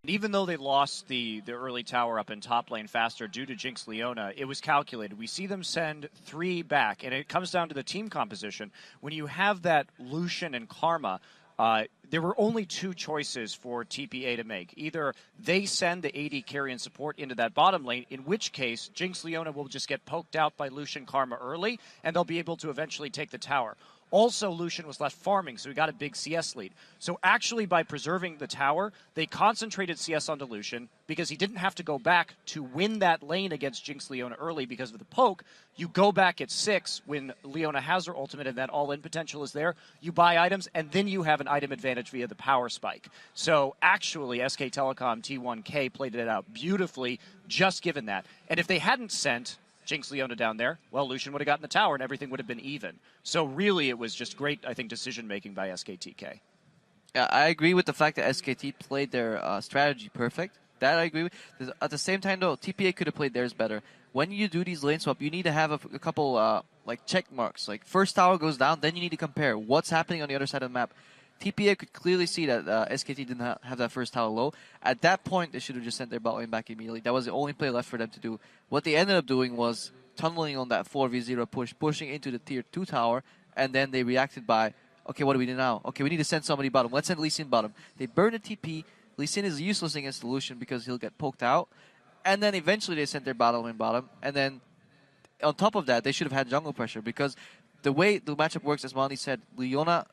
Even though they lost the early tower up in top lane faster due to Jinx Leona, it was calculated. We see them send 3 back, and it comes down to the team composition. When you have that Lucian and Karma, there were only 2 choices for TPA to make. Either they send the AD carry and support into that bottom lane, in which case Jinx Leona will just get poked out by Lucian Karma early, and they'll be able to eventually take the tower. Also, Lucian was left farming, so he got a big CS lead. So actually, by preserving the tower, they concentrated CS onto Lucian because he didn't have to go back to win that lane against Jinx Leona early because of the poke. You go back at 6 when Leona has her ultimate and that all-in potential is there. You buy items, and then you have an item advantage via the power spike. So actually, SK Telecom T1 K played it out beautifully, just given that. And if they hadn't sent Jinx Leona down there, well, Lucian would have gotten the tower and everything would have been even. So really, it was just great, I think, decision-making by SKTK. Yeah, I agree with the fact that SKT played their strategy perfect. That I agree with. At the same time, though, TPA could have played theirs better. When you do these lane swap, you need to have a couple like check marks. Like, first tower goes down, then you need to compare what's happening on the other side of the map. TPA could clearly see that SKT didn't have that first tower low. At that point, they should have just sent their bot lane back immediately. That was the only play left for them to do. What they ended up doing was tunneling on that 4v0 push, pushing into the tier 2 tower, and then they reacted by, okay, what do we do now? Okay, we need to send somebody bottom. Let's send Lee Sin bottom. They burn the TP. Lee Sin is useless against the Lucian because he'll get poked out. And then eventually they sent their bottom lane bottom. And then on top of that, they should have had jungle pressure because the way the matchup works, as Mani said, Leona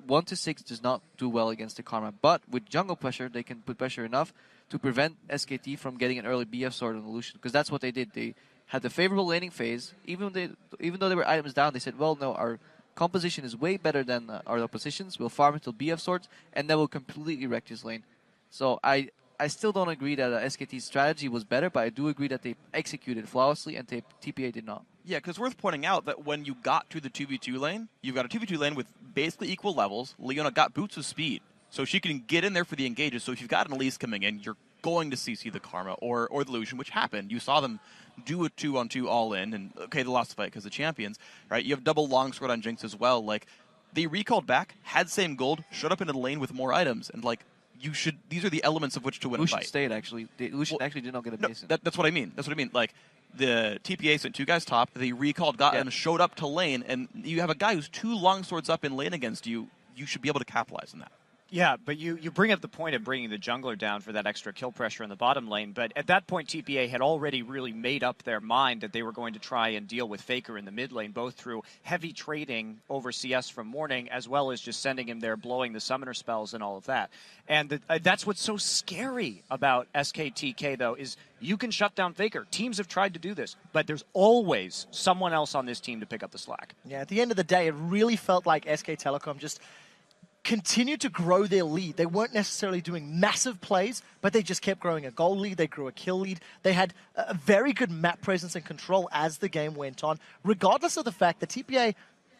1 to 6 does not do well against the Karma. But with jungle pressure, they can put pressure enough to prevent SKT from getting an early BF sword on the Lucian. Because that's what they did. They had the favorable laning phase. Even though there were items down, they said, well, no, our composition is way better than our opposition's. We'll farm until BF swords, and then we'll completely wreck this lane. So I still don't agree that SKT's strategy was better, but I do agree that they executed flawlessly, and TPA did not. Yeah, because it's worth pointing out that when you got to the 2v2 lane, you've got a 2v2 lane with basically equal levels. Leona got boots of speed, so she can get in there for the engages. So if you've got an Elise coming in, you're going to CC the Karma or the Lucian, which happened. You saw them do a 2-on-2 all-in, and okay, they lost the fight because of champions, right? You have double longsword on Jinx as well. Like, they recalled back, had same gold, showed up into the lane with more items, and like, these are the elements of which to win Lucian a fight. stayed, actually. Lucian actually did not get a base. That's what I mean. That's what I mean. Like, the TPA sent 2 guys top, they recalled, got and showed up to lane, and you have a guy who's 2 longswords up in lane against you. You should be able to capitalize on that. Yeah, but you bring up the point of bringing the jungler down for that extra kill pressure in the bottom lane, but at that point TPA had already really made up their mind that they were going to try and deal with Faker in the mid lane, both through heavy trading over CS from Morning, as well as just sending him there, blowing the summoner spells and all of that. And that's what's so scary about SKTK, though, is you can shut down Faker. Teams have tried to do this, but there's always someone else on this team to pick up the slack. Yeah, at the end of the day, it really felt like SK Telecom just continued to grow their lead. They weren't necessarily doing massive plays, but they just kept growing a goal lead. They grew a kill lead. They had a very good map presence and control as the game went on, regardless of the fact that TPA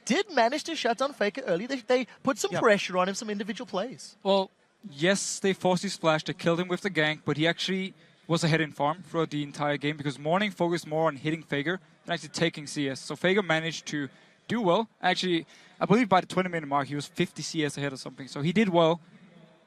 did manage to shut down Faker early. They put some pressure on him, some individual plays. Well, yes, they forced his flash. They killed him with the gank, but he actually was ahead in farm throughout the entire game because Morning focused more on hitting Faker than actually taking CS. So Faker managed to do well. Actually, I believe by the 20-minute mark, he was 50 CS ahead or something. So he did well,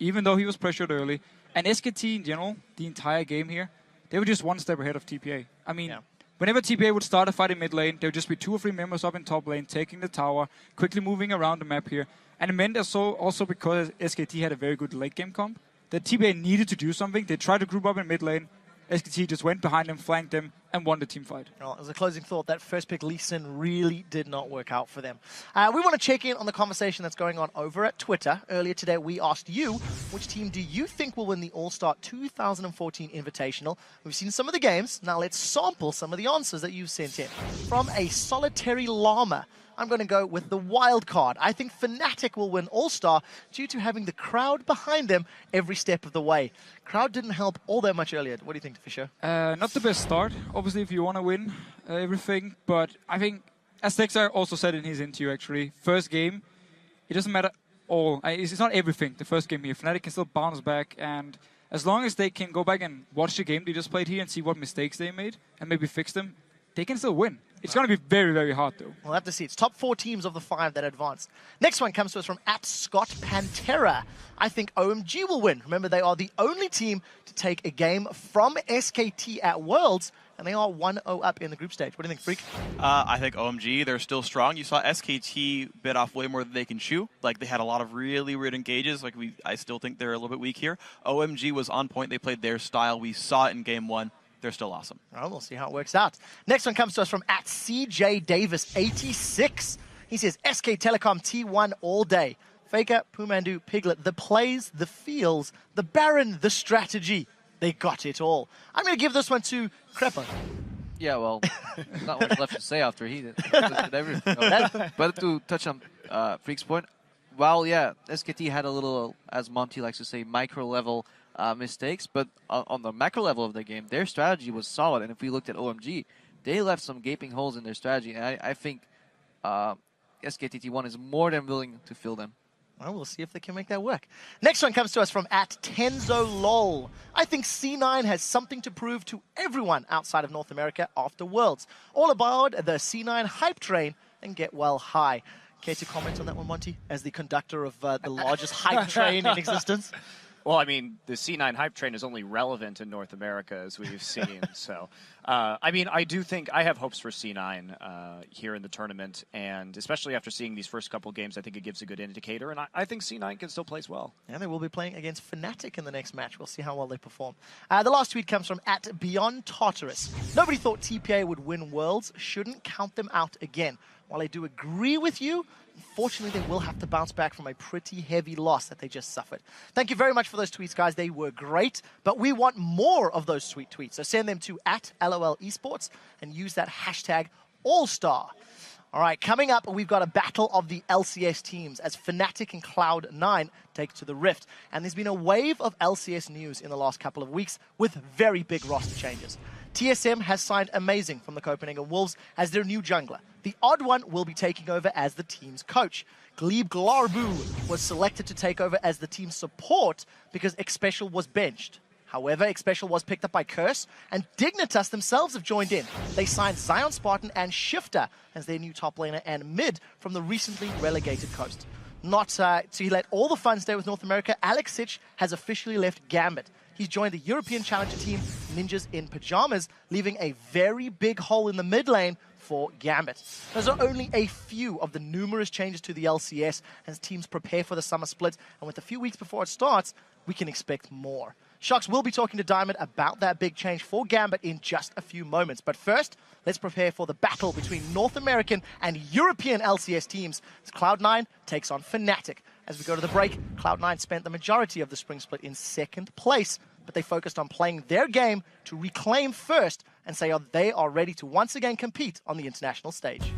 even though he was pressured early. And SKT in general, the entire game here, they were just one step ahead of TPA. I mean, whenever TPA would start a fight in mid lane, there would just be 2 or 3 members up in top lane, taking the tower, quickly moving around the map here. And it meant also because SKT had a very good late game comp, that TPA needed to do something. They tried to group up in mid lane. SKT just went behind them, flanked them, and won the team fight. Well, as a closing thought, that first pick, Lee Sin, really did not work out for them. We want to check in on the conversation that's going on over at Twitter. Earlier today, we asked you, which team do you think will win the All-Star 2014 Invitational? We've seen some of the games. Now let's sample some of the answers that you've sent in. From a solitary llama, I'm going to go with the wild card. I think Fnatic will win All-Star due to having the crowd behind them every step of the way. Crowd didn't help all that much earlier. What do you think, Fischer? Not the best start, obviously, if you want to win everything. But I think, as Texar also said in his interview, actually, first game, it doesn't matter all. It's not everything, the first game here. Fnatic can still bounce back, and as long as they can go back and watch the game they just played here and see what mistakes they made and maybe fix them, they can still win. It's going to be very, very hard, though. We'll have to see. It's top 4 teams of the 5 that advanced. Next one comes to us from @ScottPantera. I think OMG will win. Remember, they are the only team to take a game from SKT at Worlds, and they are 1-0 up in the group stage. What do you think, Freak? I think OMG, they're still strong. You saw SKT bit off way more than they can chew. Like, they had a lot of really weird engages. Like, I still think they're a little bit weak here. OMG was on point. They played their style. We saw it in game 1. They're still awesome. All right, we'll see how it works out. Next one comes to us from @CJDavis86. He says, SK Telecom T1 all day. Faker, Pumandu, Piglet, the plays, the feels, the Baron, the strategy. They got it all. I'm going to give this one to Crepper. Yeah, well, not much left to say after he did everything. But to touch on Freak's point, while, yeah, SKT had a little, as Monty likes to say, micro-level mistakes, but on the macro level of the game, their strategy was solid. And if we looked at OMG, they left some gaping holes in their strategy. And I think SKT T1 is more than willing to fill them. Well, we'll see if they can make that work. Next one comes to us from @TenzoLol. I think C9 has something to prove to everyone outside of North America after Worlds. All aboard the C9 hype train and get well high. Care to comment on that one, Monty, as the conductor of the largest hype train in existence? Well, I mean, the C9 hype train is only relevant in North America, as we've seen. So, I mean, I do think I have hopes for C9 here in the tournament, and especially after seeing these first couple games, I think it gives a good indicator, and I think C9 can still place well. And they will be playing against Fnatic in the next match. We'll see how well they perform. The last tweet comes from @BeyondTartarus. Nobody thought TPA would win Worlds. Shouldn't count them out again. While I do agree with you, unfortunately, they will have to bounce back from a pretty heavy loss that they just suffered. Thank you very much for those tweets, guys. They were great, but we want more of those sweet tweets. So send them to @LOL Esports and use that hashtag AllStar. All right, coming up, we've got a battle of the LCS teams as Fnatic and Cloud9 take to the Rift. And there's been a wave of LCS news in the last couple of weeks with very big roster changes. TSM has signed Amazing from the Copenhagen Wolves as their new jungler. The Odd One will be taking over as the team's coach. Glebe Glarbu was selected to take over as the team's support because Xpecial was benched. However, Xpecial was picked up by Curse, and Dignitas themselves have joined in. They signed Zion Spartan and Shifter as their new top laner and mid from the recently relegated Coast. Not to let all the fun stay with North America, Alex Sitch has officially left Gambit. He's joined the European Challenger team, Ninjas in Pajamas, leaving a very big hole in the mid lane for Gambit. Those are only a few of the numerous changes to the LCS as teams prepare for the summer split, and with a few weeks before it starts, we can expect more. Sharks will be talking to Diamond about that big change for Gambit in just a few moments. But first, let's prepare for the battle between North American and European LCS teams as Cloud9 takes on Fnatic. As we go to the break, Cloud9 spent the majority of the spring split in second place, but they focused on playing their game to reclaim first and say they are ready to once again compete on the international stage.